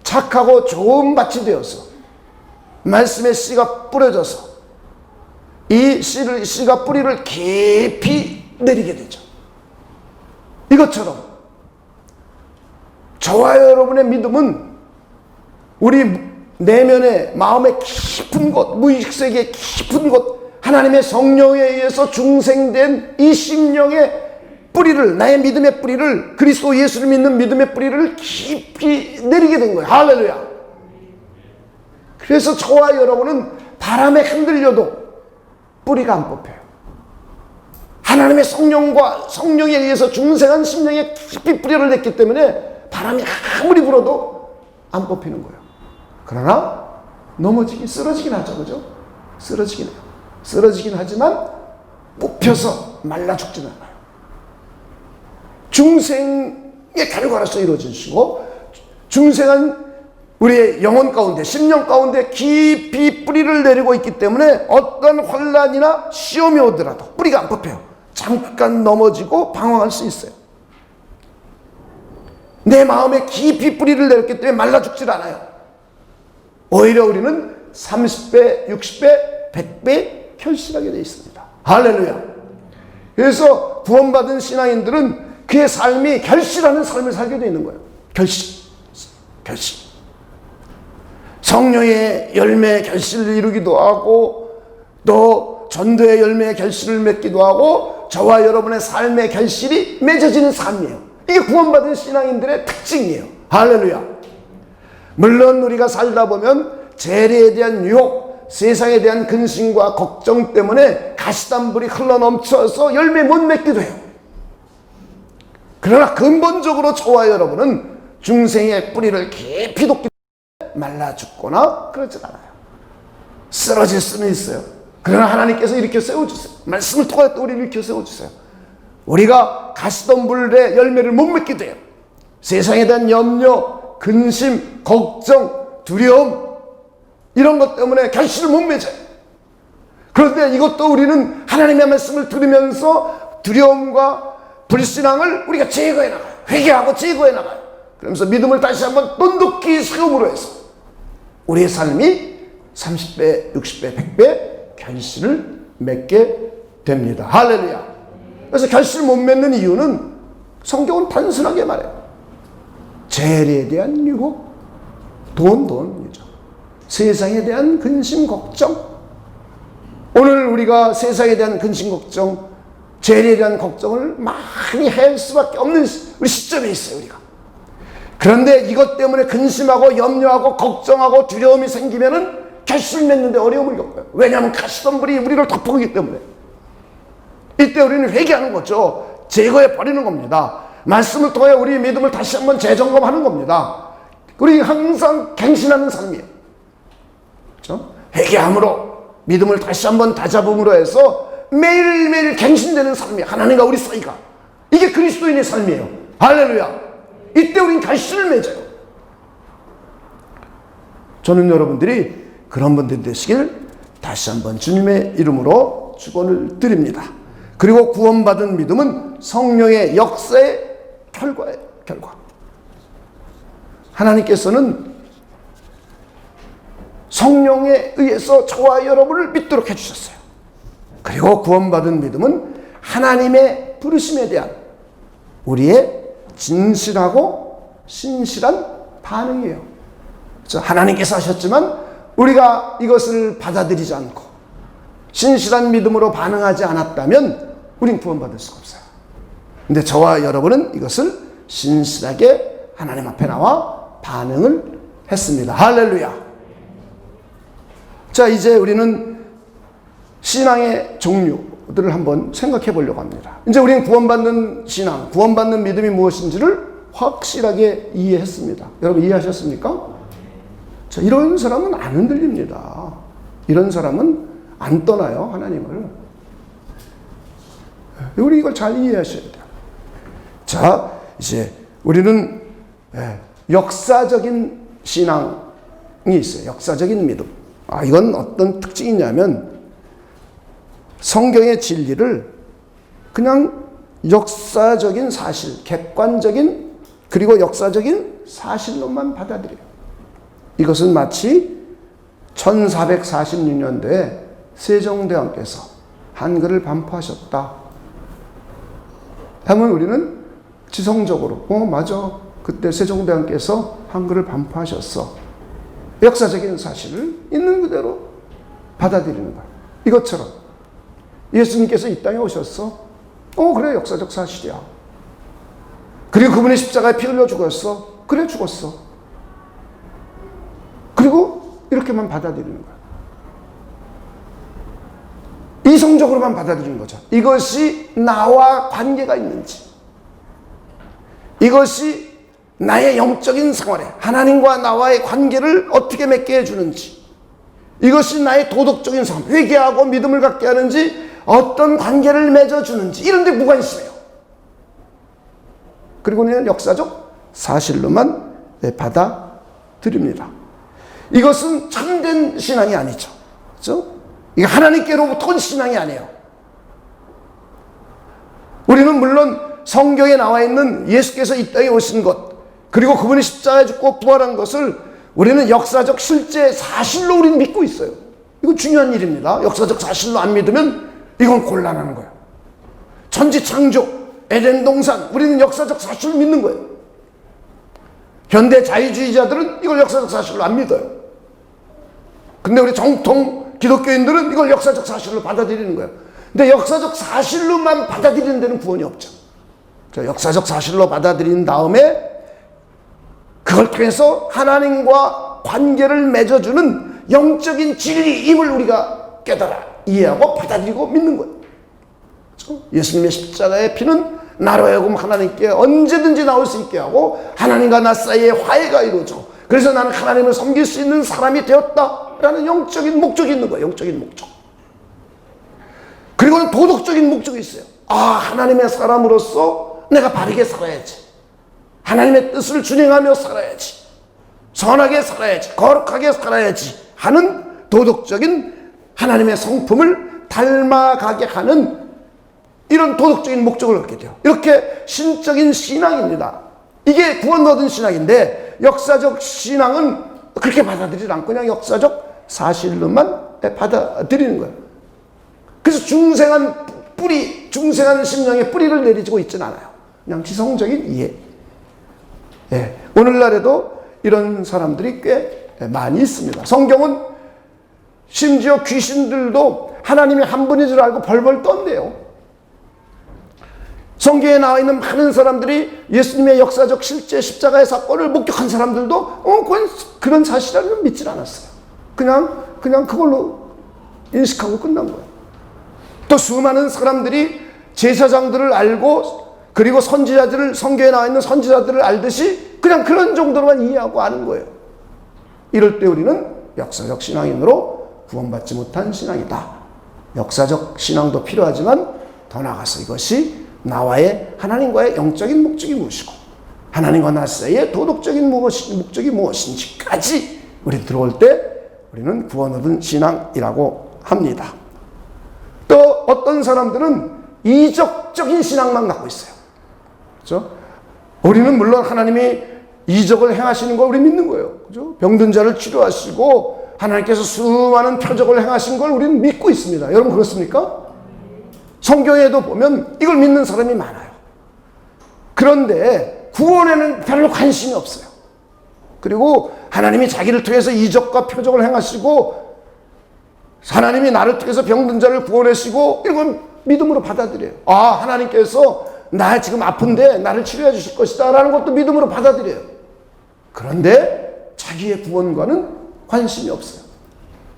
착하고 좋은 밭이 되어서 말씀의 씨가 뿌려져서 이 씨가 뿌리를 깊이 내리게 되죠. 이것처럼 저와 여러분의 믿음은 우리 내면의 마음의 깊은 곳, 무의식 세계의 깊은 곳, 하나님의 성령에 의해서 중생된 이 심령의 뿌리를, 나의 믿음의 뿌리를, 그리스도 예수를 믿는 믿음의 뿌리를 깊이 내리게 된 거예요. 할렐루야. 그래서 저와 여러분은 바람에 흔들려도 뿌리가 안 뽑혀요. 하나님의 성령에 의해서 중생한 심령에 깊이 뿌리를 냈기 때문에 바람이 아무리 불어도 안 뽑히는 거예요. 그러나 쓰러지긴 하죠. 그죠? 쓰러지긴 해요. 쓰러지긴 하지만 뽑혀서 말라 죽지는 않아요. 중생의 결과로서 이루어지시고, 중생은 우리의 영혼 가운데, 심령 가운데 깊이 뿌리를 내리고 있기 때문에 어떤 환난이나 시험이 오더라도 뿌리가 안 뽑혀요. 잠깐 넘어지고 방황할 수 있어요. 내 마음에 깊이 뿌리를 내렸기 때문에 말라 죽질 않아요. 오히려 우리는 30배, 60배, 100배 결실하게 되어 있습니다. 할렐루야. 그래서 구원받은 신앙인들은 그의 삶이 결실하는 삶을 살게 되어 있는 거예요. 결실. 성령의 열매 결실을 이루기도 하고, 또 전도의 열매의 결실을 맺기도 하고, 저와 여러분의 삶의 결실이 맺어지는 삶이에요. 이게 구원받은 신앙인들의 특징이에요. 할렐루야. 물론 우리가 살다 보면 재래에 대한 유혹, 세상에 대한 근심과 걱정 때문에 가시덤불이 흘러넘쳐서 열매 못 맺기도 해요. 그러나 근본적으로 저와 여러분은 중생의 뿌리를 깊이 돋기 때문에 말라 죽거나 그러지 않아요. 쓰러질 수는 있어요. 그러나 하나님께서 일으켜 세워주세요. 말씀을 통하여 또 우리를 일으켜 세워주세요. 우리가 가시덤불의 열매를 못 맺게 돼요. 세상에 대한 염려, 근심, 걱정, 두려움, 이런 것 때문에 결실을 못 맺어요. 그런데 이것도 우리는 하나님의 말씀을 들으면서 두려움과 불신앙을 우리가 제거해 나가요. 회개하고 제거해 나가요. 그러면서 믿음을 다시 한번 돈독히 세움으로 해서 우리의 삶이 30배, 60배, 100배 결실을 맺게 됩니다. 할렐루야. 그래서 결실 못 맺는 이유는 성경은 단순하게 말해요. 재리에 대한 유혹, 돈이죠. 세상에 대한 근심, 걱정. 오늘 우리가 세상에 대한 근심, 걱정, 재리에 대한 걱정을 많이 할 수밖에 없는 우리 시점에 있어요, 우리가. 그런데 이것 때문에 근심하고 염려하고 걱정하고 두려움이 생기면은 결실 맺는데 어려움을 겪어요. 왜냐하면 가시덤불이 우리를 덮어오기 때문에. 이때 우리는 회개하는 거죠. 제거해 버리는 겁니다. 말씀을 통해 우리 믿음을 다시 한번 재점검하는 겁니다. 우리 항상 갱신하는 삶이에요. 그렇죠? 회개함으로 믿음을 다시 한번 다잡음으로 해서 매일매일 갱신되는 삶이에요. 하나님과 우리 사이가. 이게 그리스도인의 삶이에요. 할렐루야. 이때 우린 결실을 맺어요. 저는 여러분들이 그런 분들 되시길 다시 한번 주님의 이름으로 축원을 드립니다. 그리고 구원받은 믿음은 성령의 역사의 결과예요. 결과. 하나님께서는 성령에 의해서 저와 여러분을 믿도록 해주셨어요. 그리고 구원받은 믿음은 하나님의 부르심에 대한 우리의 진실하고 신실한 반응이에요. 그렇죠? 하나님께서 하셨지만 우리가 이것을 받아들이지 않고 신실한 믿음으로 반응하지 않았다면 우린 구원받을 수가 없어요. 근데 저와 여러분은 이것을 신실하게 하나님 앞에 나와 반응을 했습니다. 할렐루야. 자, 이제 우리는 신앙의 종류들을 한번 생각해 보려고 합니다. 이제 우리는 구원받는 신앙, 구원받는 믿음이 무엇인지를 확실하게 이해했습니다. 여러분 이해하셨습니까? 자, 이런 사람은 안 흔들립니다. 이런 사람은 안 떠나요, 하나님을. 우리 이걸 잘 이해하셔야 돼요. 자, 이제 우리는 역사적인 신앙이 있어요. 역사적인 믿음. 이건 어떤 특징이냐면 성경의 진리를 그냥 역사적인 사실, 객관적인 그리고 역사적인 사실로만 받아들여요. 이것은 마치 1446년도에 세종대왕께서 한글을 반포하셨다 하면 우리는 지성적으로 맞아, 그때 세종대왕께서 한글을 반포하셨어. 역사적인 사실을 있는 그대로 받아들이는 거야. 이것처럼 예수님께서 이 땅에 오셨어. 그래, 역사적 사실이야. 그리고 그분이 십자가에 피 흘려 죽었어. 그래, 죽었어. 그리고 이렇게만 받아들이는 거야. 이성적으로만 받아들이는 거죠. 이것이 나와 관계가 있는지, 이것이 나의 영적인 생활에 하나님과 나와의 관계를 어떻게 맺게 해주는지, 이것이 나의 도덕적인 삶, 회개하고 믿음을 갖게 하는지, 어떤 관계를 맺어주는지 이런 데 무관심해요. 그리고 그냥 역사적 사실로만 받아들입니다. 이것은 참된 신앙이 아니죠. 그렇죠? 이게 하나님께로부터 온 신앙이 아니에요. 우리는 물론 성경에 나와 있는 예수께서 이 땅에 오신 것, 그리고 그분이 십자가에 죽고 부활한 것을 우리는 역사적 실제 사실로 우리는 믿고 있어요. 이거 중요한 일입니다. 역사적 사실로 안 믿으면 이건 곤란한 거예요. 천지 창조, 에덴 동산, 우리는 역사적 사실을 믿는 거예요. 현대 자유주의자들은 이걸 역사적 사실로 안 믿어요. 근데 우리 정통 기독교인들은 이걸 역사적 사실로 받아들이는 거예요. 근데 역사적 사실로만 받아들이는 데는 구원이 없죠. 역사적 사실로 받아들인 다음에 그걸 통해서 하나님과 관계를 맺어주는 영적인 진리임을 우리가 깨달아 이해하고 받아들이고 믿는 거예요. 그렇죠? 예수님의 십자가의 피는 나로 하여금 하나님께 언제든지 나올 수 있게 하고 하나님과 나 사이에 화해가 이루어져. 그래서 나는 하나님을 섬길 수 있는 사람이 되었다라는 영적인 목적이 있는 거예요. 영적인 목적. 그리고는 도덕적인 목적이 있어요. 하나님의 사람으로서 내가 바르게 살아야지. 하나님의 뜻을 준행하며 살아야지. 선하게 살아야지. 거룩하게 살아야지 하는 도덕적인 하나님의 성품을 닮아가게 하는 이런 도덕적인 목적을 얻게 돼요. 이렇게 신적인 신앙입니다. 이게 구원 얻은 신앙인데 역사적 신앙은 그렇게 받아들이지 않고 그냥 역사적 사실로만 받아들이는 거예요. 그래서 중생한 심령의 뿌리를 내리지고 있지는 않아요. 그냥 지성적인 이해. 오늘날에도 이런 사람들이 꽤 많이 있습니다. 성경은 심지어 귀신들도 하나님이 한 분인 줄 알고 벌벌 떤대요. 성경에 나와 있는 많은 사람들이 예수님의 역사적 실제 십자가의 사건을 목격한 사람들도 그런 사실이라는 믿질 않았어요. 그냥 그걸로 인식하고 끝난 거예요. 또 수많은 사람들이 제사장들을 알고 그리고 성경에 나와 있는 선지자들을 알듯이 그냥 그런 정도로만 이해하고 아는 거예요. 이럴 때 우리는 역사적 신앙인으로 구원받지 못한 신앙이다. 역사적 신앙도 필요하지만 더 나아가서 이것이 나와의 하나님과의 영적인 목적이 무엇이고 하나님과 나 사이의 도덕적인 목적이 무엇인지까지 우리 들어올 때 우리는 구원 얻은 신앙이라고 합니다. 또 어떤 사람들은 이적적인 신앙만 갖고 있어요. 그렇죠? 우리는 물론 하나님이 이적을 행하시는 걸 우리 믿는 거예요. 그렇죠? 병든 자를 치료하시고 하나님께서 수많은 표적을 행하신 걸 우리는 믿고 있습니다. 여러분 그렇습니까? 성경에도 보면 이걸 믿는 사람이 많아요. 그런데 구원에는 별로 관심이 없어요. 그리고 하나님이 자기를 통해서 이적과 표적을 행하시고 하나님이 나를 통해서 병든 자를 구원하시고 이런 걸 믿음으로 받아들여요. 하나님께서 나 지금 아픈데 나를 치료해 주실 것이다 라는 것도 믿음으로 받아들여요. 그런데 자기의 구원과는 관심이 없어요.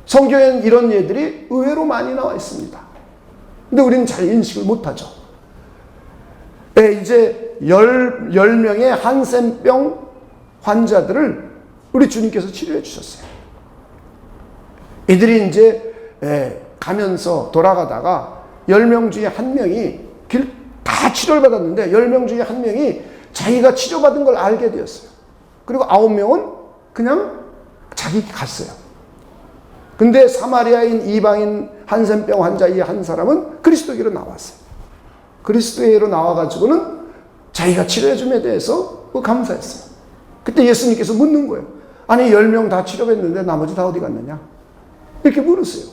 성경에는 이런 예들이 의외로 많이 나와 있습니다. 근데 우리는 잘 인식을 못하죠. 이제 10명의 한센병 환자들을 우리 주님께서 치료해 주셨어요. 이들이 이제 가면서 돌아가다가 10명 중에 한 명이 다 치료를 받았는데 10명 중에 한 명이 자기가 치료받은 걸 알게 되었어요. 그리고 9명은 그냥 자기 갔어요. 근데 사마리아인 이방인 한센병 환자 이 한 사람은 그리스도에게로 나왔어요. 그리스도에게로 나와가지고는 자기가 치료해줌에 대해서 감사했어요. 그때 예수님께서 묻는 거예요. 아니 10명 다 치료했는데 나머지 다 어디 갔느냐? 이렇게 물으세요.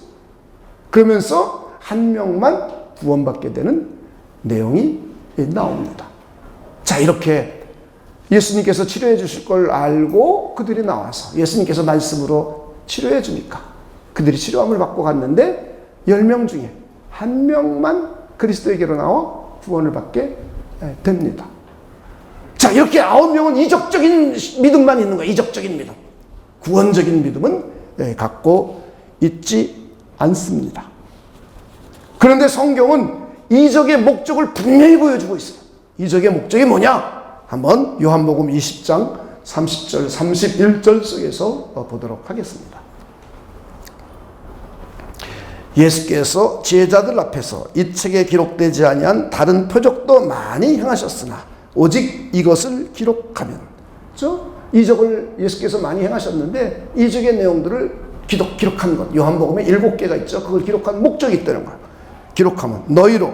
그러면서 한 명만 구원받게 되는 내용이 나옵니다. 자, 이렇게 예수님께서 치료해 주실 걸 알고 그들이 나와서 예수님께서 말씀으로 치료해 주니까 그들이 치료함을 받고 갔는데 10명 중에 한 명만 그리스도에게로 나와 구원을 받게 됩니다. 자, 이렇게 9명은 이적적인 믿음만 있는 거예요. 이적적인 믿음. 구원적인 믿음은 갖고 있지 않습니다. 그런데 성경은 이적의 목적을 분명히 보여주고 있어요. 이적의 목적이 뭐냐? 한번 요한복음 20장 30절, 31절 속에서 보도록 하겠습니다. 예수께서 제자들 앞에서 이 책에 기록되지 아니한 다른 표적도 많이 행하셨으나 오직 이것을 기록하면, 그렇죠? 이적을 예수께서 많이 행하셨는데 이적의 내용들을 기록한 것, 요한복음에 7개가 있죠. 그걸 기록한 목적이 있다는 거예요. 기록하면 너희로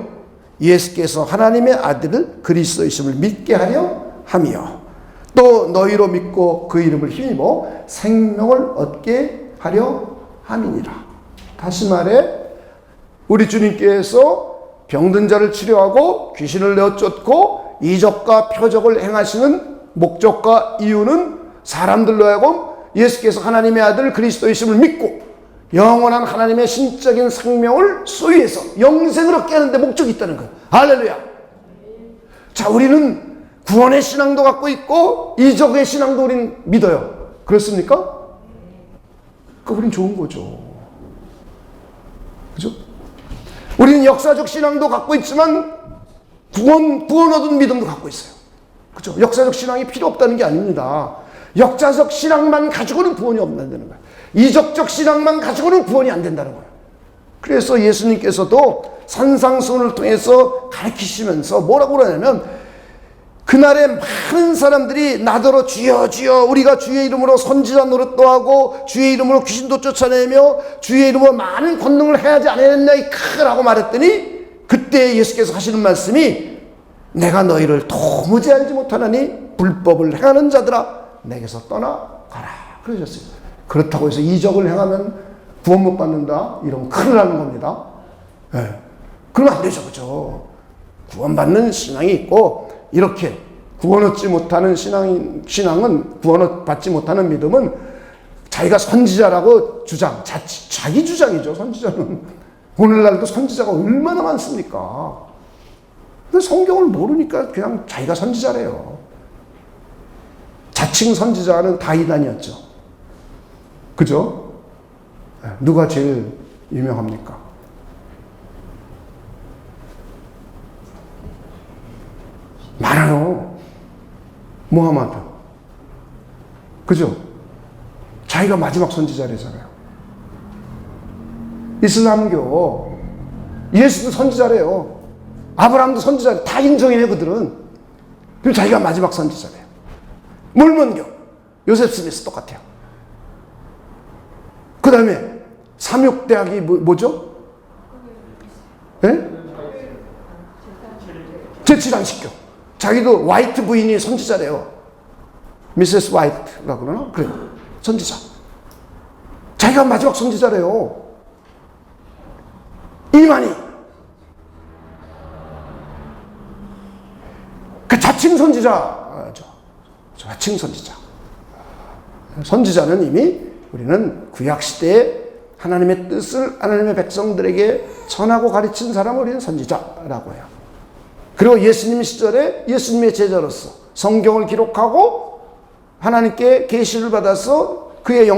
예수께서 하나님의 아들을 그리스도이심을 믿게 하려 함이요, 또 너희로 믿고 그 이름을 힘입어 생명을 얻게 하려 함이니라. 다시 말해, 우리 주님께서 병든 자를 치료하고 귀신을 내어 쫓고 이적과 표적을 행하시는 목적과 이유는 사람들로 하여금 예수께서 하나님의 아들 그리스도이심을 믿고 영원한 하나님의 신적인 생명을 소유해서 영생을 얻게 하는 데 목적이 있다는 거예요. 할렐루야. 자, 우리는 구원의 신앙도 갖고 있고 이적의 신앙도 우리는 믿어요. 그렇습니까? 우린 좋은 거죠. 그죠? 우리는 역사적 신앙도 갖고 있지만 구원 얻은 믿음도 갖고 있어요. 그죠? 역사적 신앙이 필요 없다는 게 아닙니다. 역사적 신앙만 가지고는 구원이 없는다는 거예요. 이적적 신앙만 가지고는 구원이 안 된다는 거예요. 그래서 예수님께서도 산상수훈을 통해서 가르치시면서 뭐라고 그러냐면, 그날에 많은 사람들이 나더러 주여 주여 우리가 주의 이름으로 선지자 노릇도 하고 주의 이름으로 귀신도 쫓아내며 주의 이름으로 많은 권능을 해야지 않았냐이크라고 말했더니, 그때 예수께서 하시는 말씀이 내가 너희를 도무지 알지 못하나니 불법을 행하는 자들아 내게서 떠나가라 그러셨어요. 그렇다고 해서 이적을 행하면 구원 못 받는다 이러면 큰일 나는 겁니다. 네. 그러면 안 되죠. 그죠? 구원받는 신앙이 있고, 이렇게 구원 얻지 못하는 신앙은, 구원 받지 못하는 믿음은 자기가 선지자라고 자기 주장이죠. 선지자는. 오늘날도 선지자가 얼마나 많습니까? 근데 성경을 모르니까 그냥 자기가 선지자래요. 자칭 선지자는 다 이단이었죠. 그죠? 누가 제일 유명합니까? 많아요. 무하마드. 그죠? 자기가 마지막 선지자래잖아요. 이슬람교. 예수도 선지자래요. 아브라함도 선지자래. 다 인정해요, 그들은. 그리고 자기가 마지막 선지자래요. 몰몬교. 요셉 스미스 똑같아요. 그 다음에 삼육대학이 뭐죠? 예? 제7안식교. 자기도 화이트 부인이 선지자래요. 미세스 화이트가 그러나? 그래. 선지자. 자기가 마지막 선지자래요. 이만희. 그 자칭 선지자죠. 자칭 선지자. 선지자는 이미 우리는 구약시대에 하나님의 뜻을 하나님의 백성들에게 전하고 가르친 사람을 우리는 선지자라고 해요. 그리고 예수님 시절에 예수님의 제자로서 성경을 기록하고 하나님께 계시를 받아서 그의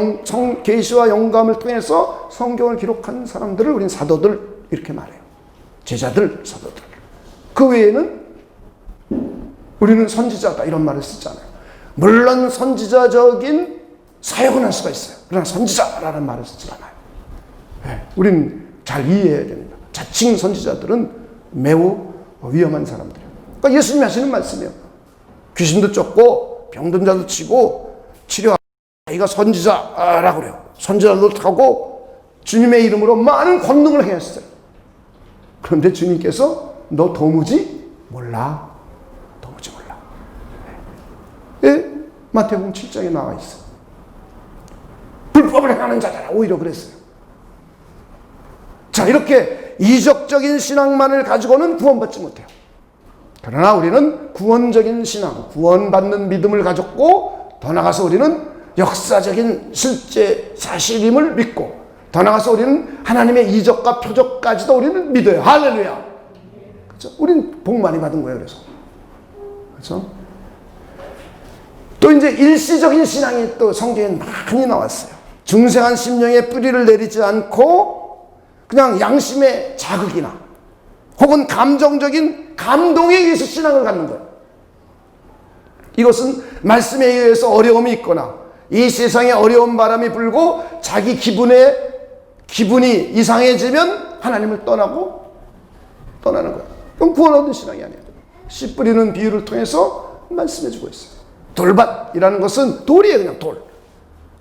계시와 영감을 통해서 성경을 기록한 사람들을 우리는 사도들 이렇게 말해요. 제자들, 사도들. 그 외에는 우리는 선지자다 이런 말을 쓰잖아요. 물론 선지자적인 사역은 할 수가 있어요. 그러나 선지자라는 말을 쓰지 않아요. 네, 우리는 잘 이해해야 됩니다. 자칭 선지자들은 매우 위험한 사람들이에요. 그러니까 예수님이 하시는 말씀이에요. 귀신도 쫓고 병든 자도 치고 치료하고 자기가 선지자라고 그래요. 선지자도 하고 주님의 이름으로 많은 권능을 행했어요. 그런데 주님께서 너 도무지 몰라. 도무지 몰라. 예? 마태복음 7장에 나와 있어요. 불법을 행하는 자다. 오히려 그랬어요. 자, 이렇게 이적적인 신앙만을 가지고는 구원받지 못해요. 그러나 우리는 구원적인 신앙, 구원받는 믿음을 가졌고, 더 나아가서 우리는 역사적인 실제 사실임을 믿고, 더 나아가서 우리는 하나님의 이적과 표적까지도 우리는 믿어요. 할렐루야. 그렇죠? 우리는 복 많이 받은 거예요. 그래서. 그렇죠? 또 이제 일시적인 신앙이 또 성경에 많이 나왔어요. 중생한 심령에 뿌리를 내리지 않고 그냥 양심의 자극이나 혹은 감정적인 감동에 의해서 신앙을 갖는 거예요. 이것은 말씀에 의해서 어려움이 있거나 이 세상에 어려운 바람이 불고 자기 기분에 기분이 이상해지면 하나님을 떠나는 거예요. 그럼 구원 얻은 신앙이 아니에요. 씨 뿌리는 비유를 통해서 말씀해주고 있어요. 돌밭이라는 것은 돌이에요. 그냥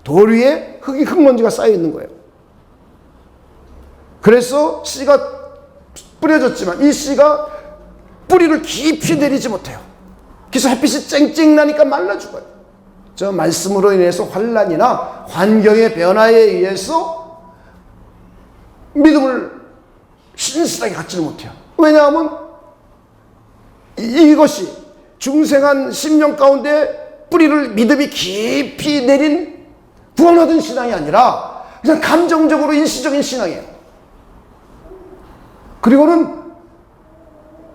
돌 위에 흙먼지가 쌓여 있는 거예요. 그래서 씨가 뿌려졌지만 이 씨가 뿌리를 깊이 내리지 못해요. 그래서 햇빛이 쨍쨍 나니까 말라 죽어요. 저 말씀으로 인해서 환난이나 환경의 변화에 의해서 믿음을 신실하게 갖지를 못해요. 왜냐하면 이것이 중생한 심령 가운데 뿌리를 믿음이 깊이 내린 구원 얻은 신앙이 아니라 그냥 감정적으로 일시적인 신앙이에요. 그리고는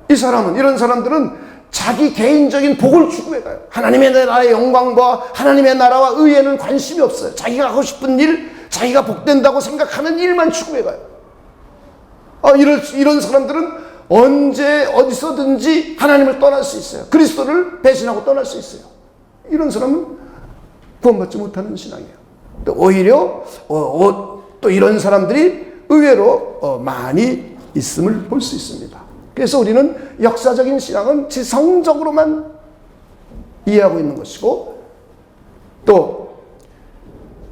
이런 사람들은 자기 개인적인 복을 추구해가요. 하나님의 나라의 영광과 하나님의 나라와 의에는 관심이 없어요. 자기가 하고 싶은 일, 자기가 복된다고 생각하는 일만 추구해가요. 이런 사람들은 언제 어디서든지 하나님을 떠날 수 있어요. 그리스도를 배신하고 떠날 수 있어요. 이런 사람은 구원받지 못하는 신앙이에요. 오히려 또 이런 사람들이 의외로 많이 있음을 볼 수 있습니다. 그래서 우리는 역사적인 신앙은 지성적으로만 이해하고 있는 것이고, 또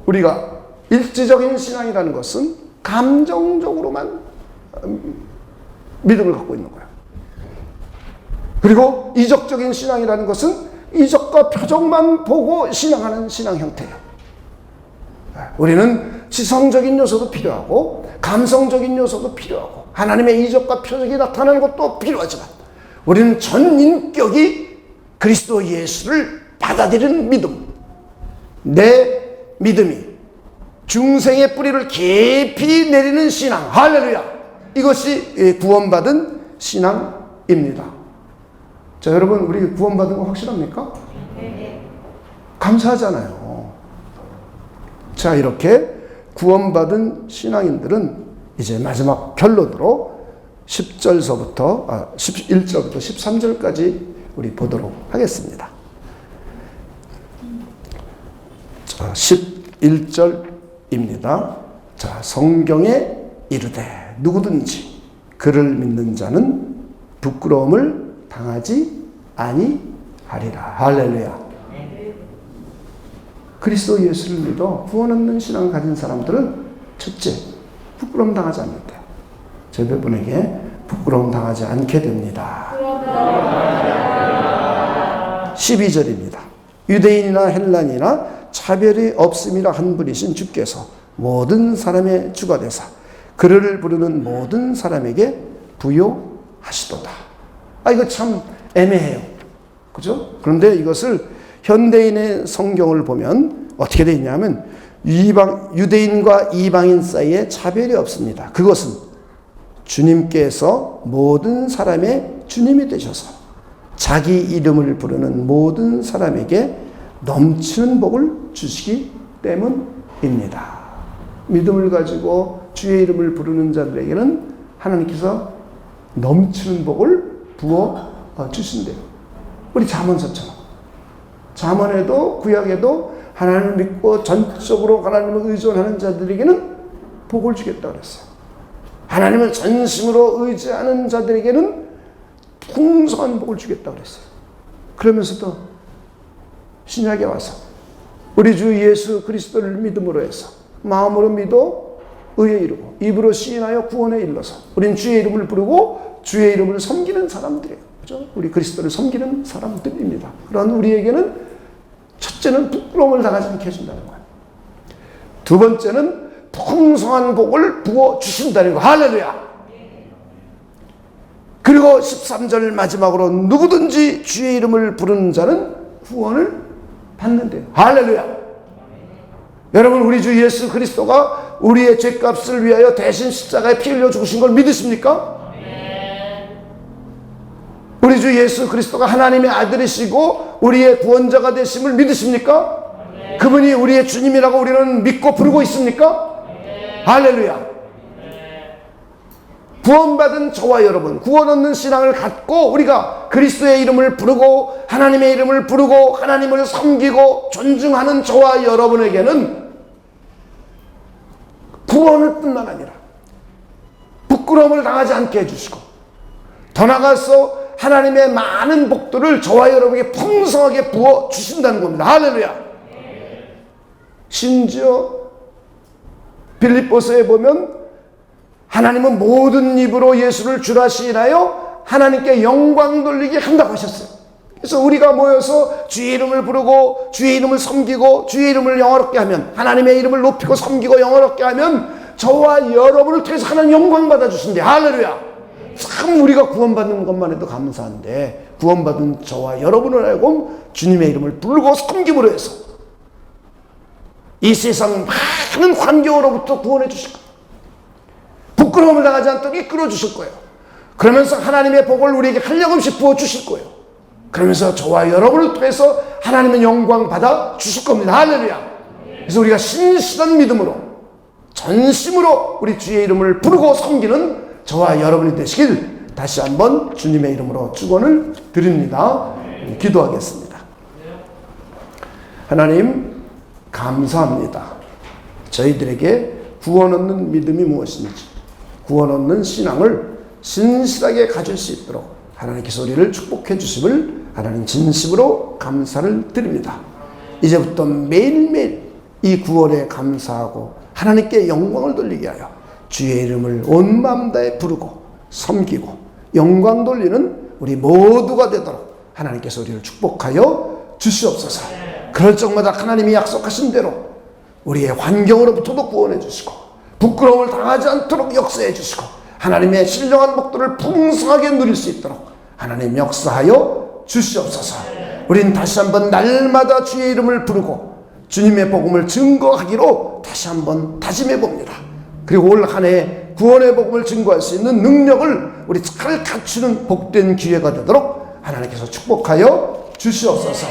우리가 일지적인 신앙이라는 것은 감정적으로만 믿음을 갖고 있는 거예요. 그리고 이적적인 신앙이라는 것은 이적과 표적만 보고 신앙하는 신앙 형태예요. 우리는 지성적인 요소도 필요하고 감성적인 요소도 필요하고 하나님의 이적과 표적이 나타나는 것도 필요하지만 우리는 전 인격이 그리스도 예수를 받아들이는 믿음, 내 믿음이 중생의 뿌리를 깊이 내리는 신앙, 할렐루야, 이것이 구원받은 신앙입니다. 자, 여러분, 우리 구원받은 거 확실합니까? 감사하잖아요. 자, 이렇게 구원받은 신앙인들은 이제 마지막 결론으로 11절부터 13절까지 우리 보도록 하겠습니다. 자, 11절입니다. 자, 성경에 이르되 누구든지 그를 믿는 자는 부끄러움을 당하지 아니하리라. 할렐루야. 그리스도 예수를 믿어 구원 얻는 신앙을 가진 사람들은 첫째, 부끄러움 당하지 않는다. 저분에게 부끄러움 당하지 않게 됩니다. 12절입니다. 유대인이나 헬란이나 차별이 없음이라 한 분이신 주께서 모든 사람의 주가 되사 그를 부르는 모든 사람에게 부요하시도다. 이거 참 애매해요. 그죠? 그런데 이것을 현대인의 성경을 보면 어떻게 되어 있냐면 유대인과 이방인 사이에 차별이 없습니다. 그것은 주님께서 모든 사람의 주님이 되셔서 자기 이름을 부르는 모든 사람에게 넘치는 복을 주시기 때문입니다. 믿음을 가지고 주의 이름을 부르는 자들에게는 하나님께서 넘치는 복을 부어 주신대요. 우리 잠언서처럼. 잠언에도 구약에도 하나님을 믿고 전적으로 하나님을 의존하는 자들에게는 복을 주겠다고 그랬어요. 하나님을 전심으로 의지하는 자들에게는 풍성한 복을 주겠다고 그랬어요. 그러면서도 신약에 와서 우리 주 예수 그리스도를 믿음으로 해서 마음으로 믿어 의에 이르고 입으로 시인하여 구원에 이르러서 우린 주의 이름을 부르고 주의 이름을 섬기는 사람들이에요. 그렇죠? 우리 그리스도를 섬기는 사람들입니다. 그런 우리에게는 첫째는 부끄러움을 당하지 않게 해준다는 거예요. 두 번째는 풍성한 복을 부어 주신다는 거. 할렐루야. 그리고 13절 마지막으로 누구든지 주의 이름을 부르는 자는 구원을 받는데요. 할렐루야. 여러분, 우리 주 예수 그리스도가 우리의 죄값을 위하여 대신 십자가에 피 흘려 죽으신 걸 믿으십니까? 우리 주 예수 그리스도가 하나님의 아들이시고 우리의 구원자가 되심을 믿으십니까? 그분이 우리의 주님이라고 우리는 믿고 부르고 있습니까? 할렐루야. 구원받은 저와 여러분, 구원 얻는 신앙을 갖고 우리가 그리스도의 이름을 부르고 하나님의 이름을 부르고 하나님을 섬기고 존중하는 저와 여러분에게는 구원을 뿐만 아니라 부끄러움을 당하지 않게 해주시고, 더 나아가서 하나님의 많은 복들을 저와 여러분에게 풍성하게 부어 주신다는 겁니다. 할렐루야. 심지어 빌립보서에 보면 하나님은 모든 입으로 예수를 주라 시인하여 하나님께 영광 돌리게 한다고 하셨어요. 그래서 우리가 모여서 주의 이름을 부르고 주의 이름을 섬기고 주의 이름을 영화롭게 하면, 하나님의 이름을 높이고 섬기고 영화롭게 하면 저와 여러분을 통해서 하나님 영광 받아주신대. 할렐루야. 참 우리가 구원받는 것만 해도 감사한데, 구원받은 저와 여러분을 알고 주님의 이름을 부르고 섬김으로 해서 이 세상 많은 환경으로부터 구원해 주실 거예요. 부끄러움을 당하지 않도록 이끌어 주실 거예요. 그러면서 하나님의 복을 우리에게 한량없이 부어 주실 거예요. 그러면서 저와 여러분을 통해서 하나님의 영광 받아 주실 겁니다. 할렐루야. 그래서 우리가 신실한 믿음으로 전심으로 우리 주의 이름을 부르고 섬기는 저와 여러분이 되시길 다시 한번 주님의 이름으로 축원을 드립니다. 기도하겠습니다. 하나님 감사합니다. 저희들에게 구원 얻는 믿음이 무엇인지, 구원 얻는 신앙을 신실하게 가질 수 있도록 하나님께서 우리를 축복해 주심을 하나님 진심으로 감사를 드립니다. 이제부터 매일매일 이 구원에 감사하고 하나님께 영광을 돌리게 하여 주의 이름을 온 마음 다해 부르고 섬기고 영광 돌리는 우리 모두가 되도록 하나님께서 우리를 축복하여 주시옵소서. 그럴 적마다 하나님이 약속하신 대로 우리의 환경으로부터도 구원해 주시고, 부끄러움을 당하지 않도록 역사해 주시고, 하나님의 신령한 복들을 풍성하게 누릴 수 있도록 하나님 역사하여 주시옵소서. 우린 다시 한번 날마다 주의 이름을 부르고 주님의 복음을 증거하기로 다시 한번 다짐해 봅니다. 그리고 올 한 해 구원의 복음을 증거할 수 있는 능력을 우리 잘 갖추는 복된 기회가 되도록 하나님께서 축복하여 주시옵소서.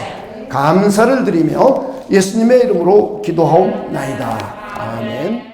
감사를 드리며 예수님의 이름으로 기도하옵나이다. 아멘.